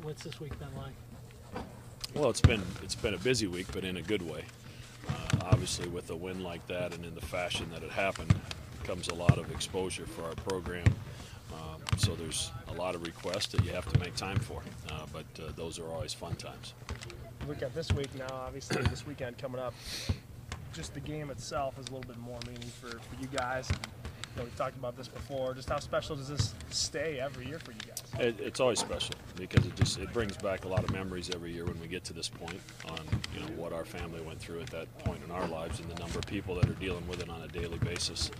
What's this week been like? Well, it's been a busy week, but in a good way. Obviously, with a win like that and in the fashion that it happened, comes a lot of exposure for our program. So there's a lot of requests that you have to make time for, but those are always fun times. Look at this week now, obviously this weekend coming up, just the game itself is a little bit more meaning for you guys. And, we've talked about this before. Just how special does this stay every year for you guys? It's always special because it brings back a lot of memories every year when we get to this point on what our family went through at that point in our lives and the number of people that are dealing with it on a daily basis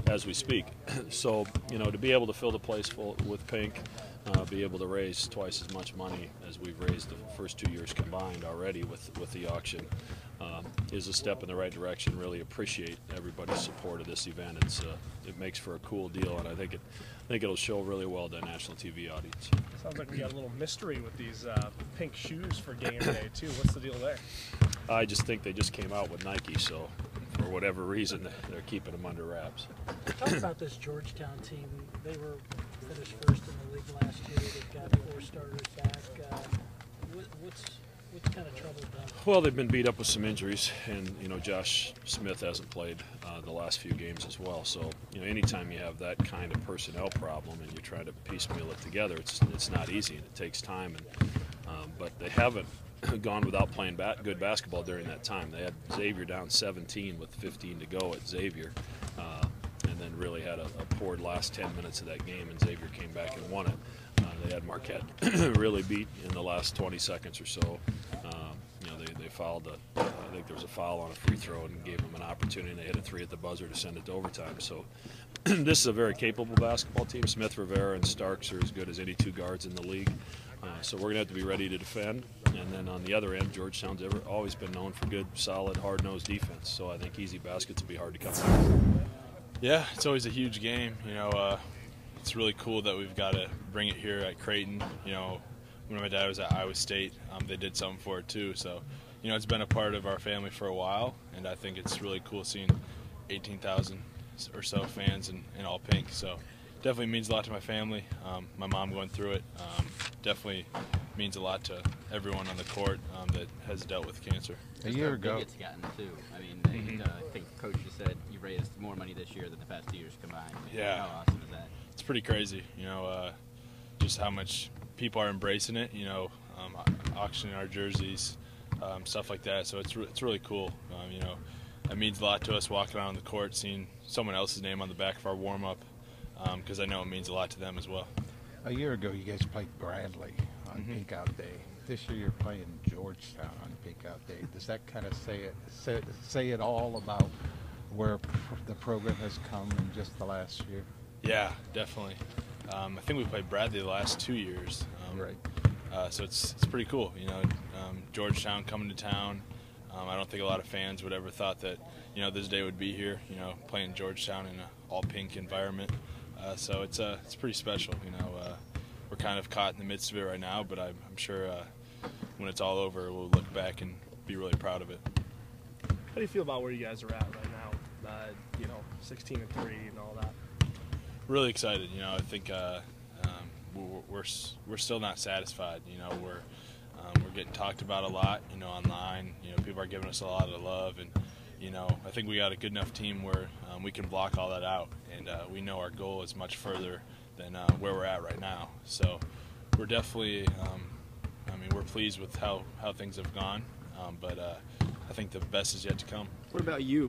as we speak. So to be able to fill the place full with pink, be able to raise twice as much money as we've raised the first 2 years combined already with the auction is a step in the right direction. Really appreciate everybody's support of this event. It makes for a cool deal, and I think it'll show really well to a national TV audience. Sounds like we got a little mystery with these pink shoes for game day too. What's the deal there? I just think they just came out with Nike, so for whatever reason they're keeping them under wraps. Talk about this Georgetown team. They finished first in the league last year. They've got 4 starters back. What's kind of troubled them? Well, they've been beat up with some injuries, and Josh Smith hasn't played the last few games as well. So anytime you have that kind of personnel problem and you're trying to piecemeal it together, it's not easy and it takes time. But they haven't gone without playing good basketball during that time. They had Xavier down 17 with 15 to go at Xavier, and then really had a poor last 10 minutes of that game, and Xavier came back and won it. They had Marquette really beat in the last 20 seconds or so. They fouled I think there was a foul on a free throw and gave them an opportunity. They hit a 3 at the buzzer to send it to overtime. So this is a very capable basketball team. Smith, Rivera, and Starks are as good as any 2 guards in the league. So we're going to have to be ready to defend. And then on the other end, Georgetown's always been known for good, solid, hard-nosed defense. So I think easy baskets will be hard to come by. Yeah, it's always a huge game. It's really cool that we've got to bring it here at Creighton. When my dad was at Iowa State, they did something for it too. So, it's been a part of our family for a while, and I think it's really cool seeing 18,000 or so fans in all pink. So, definitely means a lot to my family. My mom going through it definitely means a lot to everyone on the court that has dealt with cancer. A year ago, it's gotten too. I mean, I think Coach just said you raised more money this year than the past 2 years combined. Yeah, how awesome is that? It's pretty crazy. Just how much people are embracing it. Auctioning our jerseys, stuff like that. So it's really cool. It means a lot to us walking around the court, seeing someone else's name on the back of our warm up, because I know it means a lot to them as well. A year ago, you guys played Bradley on Pink Out Day. This year, you're playing Georgetown on Pink Out Day. Does that kind of say it all about where the program has come in just the last year? Yeah, definitely. I think we played Bradley the last 2 years. Right. So it's pretty cool. Georgetown coming to town. I don't think a lot of fans would ever thought that this day would be here. Playing Georgetown in an all pink environment. So it's pretty special. We're kind of caught in the midst of it right now, but I'm sure when it's all over, we'll look back and be really proud of it. How do you feel about where you guys are at right now? 16-3 and all that. Really excited. I think we're still not satisfied. We're getting talked about a lot. Online. People are giving us a lot of love, and I think we got a good enough team where we can block all that out, and we know our goal is much further than where we're at right now. So we're definitely. We're pleased with how things have gone, but I think the best is yet to come. What about you?